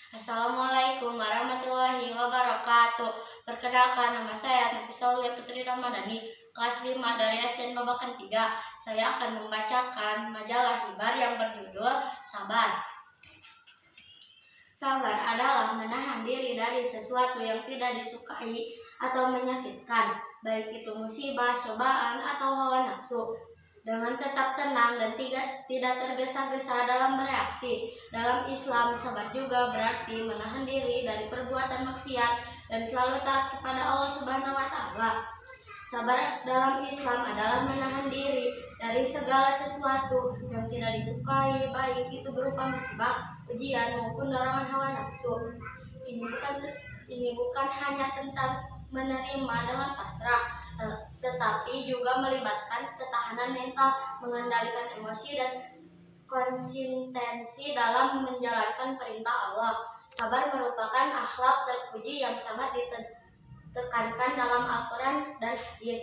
Assalamualaikum warahmatullahi wabarakatuh. Perkenalkan, nama saya Nafisa Aulia Putri Ramadhani, kelas 5 dari SD Babakan 3. Saya akan membacakan majalah Hibar yang berjudul Sabar. Sabar adalah menahan diri dari sesuatu yang tidak disukai atau menyakitkan, baik itu musibah, cobaan, atau hawa nafsu, dengan tetap tenang dan tidak tergesa-gesa dalam bereaksi. Dalam Islam, sabar juga berarti menahan diri dari perbuatan maksiat dan selalu taat kepada Allah Subhanahu wa Ta'ala. Sabar dalam Islam adalah menahan diri dari segala sesuatu yang tidak disukai, baik itu berupa musibah, ujian, maupun dorongan hawa nafsu. Ini bukan hanya tentang menerima dengan pasrah, tetapi juga melibatkan ketahanan mental, mengendalikan emosi, dan konsistensi dalam menjalankan perintah Allah. Sabar merupakan akhlak terpuji yang sangat ditekankan dalam Al-Quran dan hadis,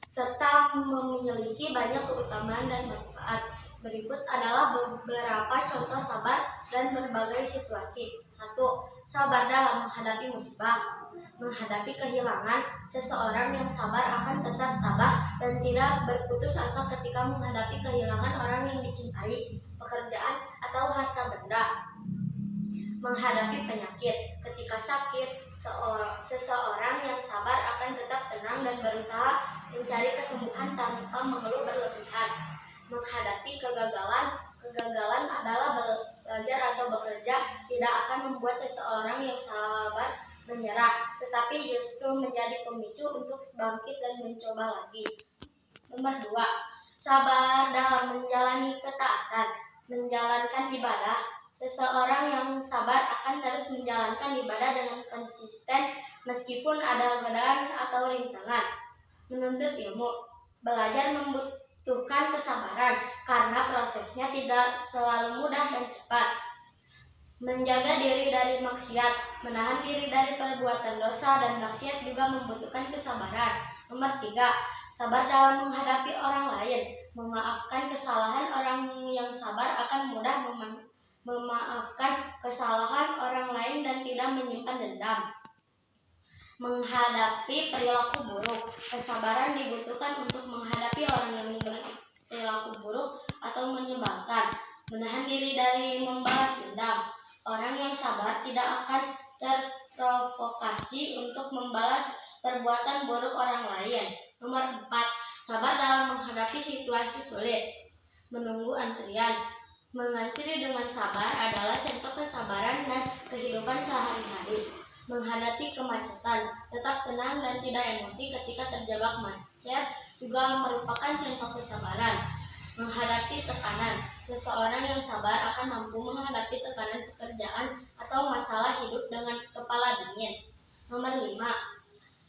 serta memiliki banyak keutamaan dan manfaat. Berikut adalah beberapa contoh sabar dan berbagai situasi. 1. Sabar dalam menghadapi musibah. Menghadapi kehilangan, seseorang yang sabar akan tetap tabah dan tidak berputus asa ketika menghadapi kehilangan orang yang dicintai, pekerjaan, atau harta benda. Menghadapi penyakit, ketika sakit, seseorang yang sabar akan tetap tenang dan berusaha mencari kesembuhan tanpa mengeluh berlebihan. Menghadapi kegagalan adalah belajar atau bekerja tidak akan membuat seseorang yang sabar menyerah, tetapi justru menjadi pemicu untuk bangkit dan mencoba lagi. Nomor 2. Sabar dalam menjalani ketaatan. Menjalankan ibadah. Seseorang yang sabar akan terus menjalankan ibadah dengan konsisten meskipun ada godaan atau rintangan. Menuntut ilmu. Belajar membutuhkan kesabaran karena prosesnya tidak selalu mudah dan cepat. Menjaga diri dari maksiat. Menahan diri dari perbuatan dosa dan maksiat juga membutuhkan kesabaran. Nomor 3. Sabar dalam menghadapi orang lain. Memaafkan kesalahan. Orang yang sabar akan mudah memaafkan kesalahan orang lain dan tidak menyimpan dendam. Menghadapi perilaku buruk. Kesabaran dibutuhkan untuk menghadapi orang yang berperilaku buruk atau menyebalkan. Menahan diri dari membalas dendam. Orang yang sabar tidak akan terprovokasi untuk membalas perbuatan buruk orang lain. Nomor 4. Sabar dalam menghadapi situasi sulit. Menunggu antrian. Mengantri dengan sabar adalah contoh kesabaran dan kehidupan sehari-hari. Menghadapi kemacetan. Tetap tenang dan tidak emosi ketika terjebak macet juga merupakan contoh kesabaran. Menghadapi tekanan. Seseorang yang sabar akan mampu menghadapi tekanan pekerjaan atau masalah hidup dengan kepala dingin. Nomor 5.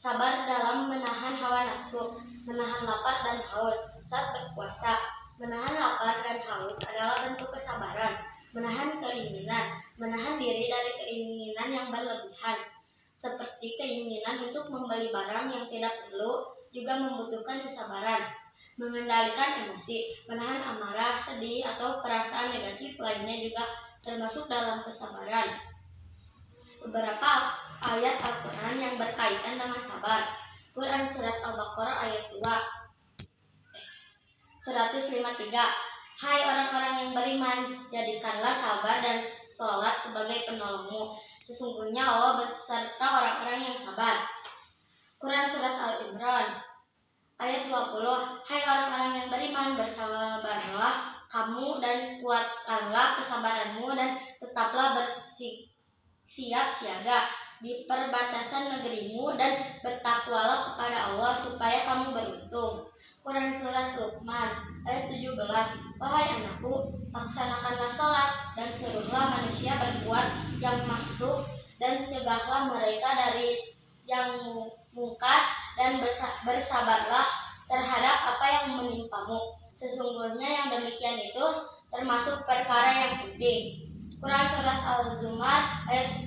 Sabar dalam menahan hawa nafsu. Menahan lapar dan haus saat berpuasa. Menahan lapar dan haus adalah bentuk kesabaran. Menahan keinginan. Menahan diri dari keinginan yang berlebihan, seperti keinginan untuk membeli barang yang tidak perlu, juga membutuhkan kesabaran. Mengendalikan emosi. Menahan amarah, sedih, atau perasaan negatif lainnya juga termasuk dalam kesabaran. Beberapa ayat Al-Quran yang berkaitan dengan sabar. Quran Surat Al-Baqarah ayat 153. Hai orang-orang yang beriman, jadikanlah sabar dan sholat sebagai penolongmu. Sesungguhnya Allah beserta orang-orang yang sabar. Quran Surat Al-Imran ayat 20. Hai orang-orang yang beriman, bersabarlah kamu dan kuatkanlah kesabaranmu dan tetaplah bersiap siaga di perbatasan negerimu dan bertakwalah kepada Allah supaya kamu beruntung. Quran Surat Luqman ayat 17. Wahai anakku, laksanakanlah salat dan suruhlah manusia berbuat yang ma'ruf dan cegahlah mereka dari yang mungkar dan bersabarlah terhadap apa yang menimpamu. Sesungguhnya yang demikian itu termasuk perkara yang penting. Quran Surat Al-Zumar ayat 10.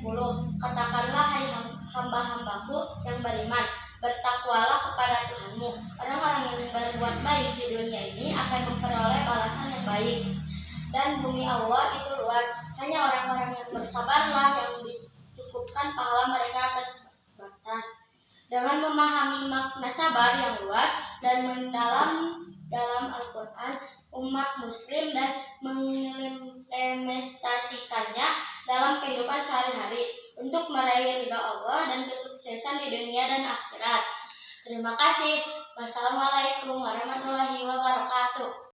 Katakanlah hai hamba-hambaku yang beriman, bertakwalah kepada Tuhanmu. Orang-orang yang berbuat baik di dunia ini akan memperoleh balasan yang baik. Dan bumi Allah itu luas, hanya orang-orang yang bersabarlah yang menunjukkan pahala mereka terbatas. Dengan memahami makna sabar yang luas dan mendalam dalam Al-Quran, umat muslim dan mengimplementasikannya dalam kehidupan sehari-hari untuk meraih ridha Allah dan kesuksesan di dunia dan akhirat. Terima kasih. Wassalamualaikum warahmatullahi wabarakatuh.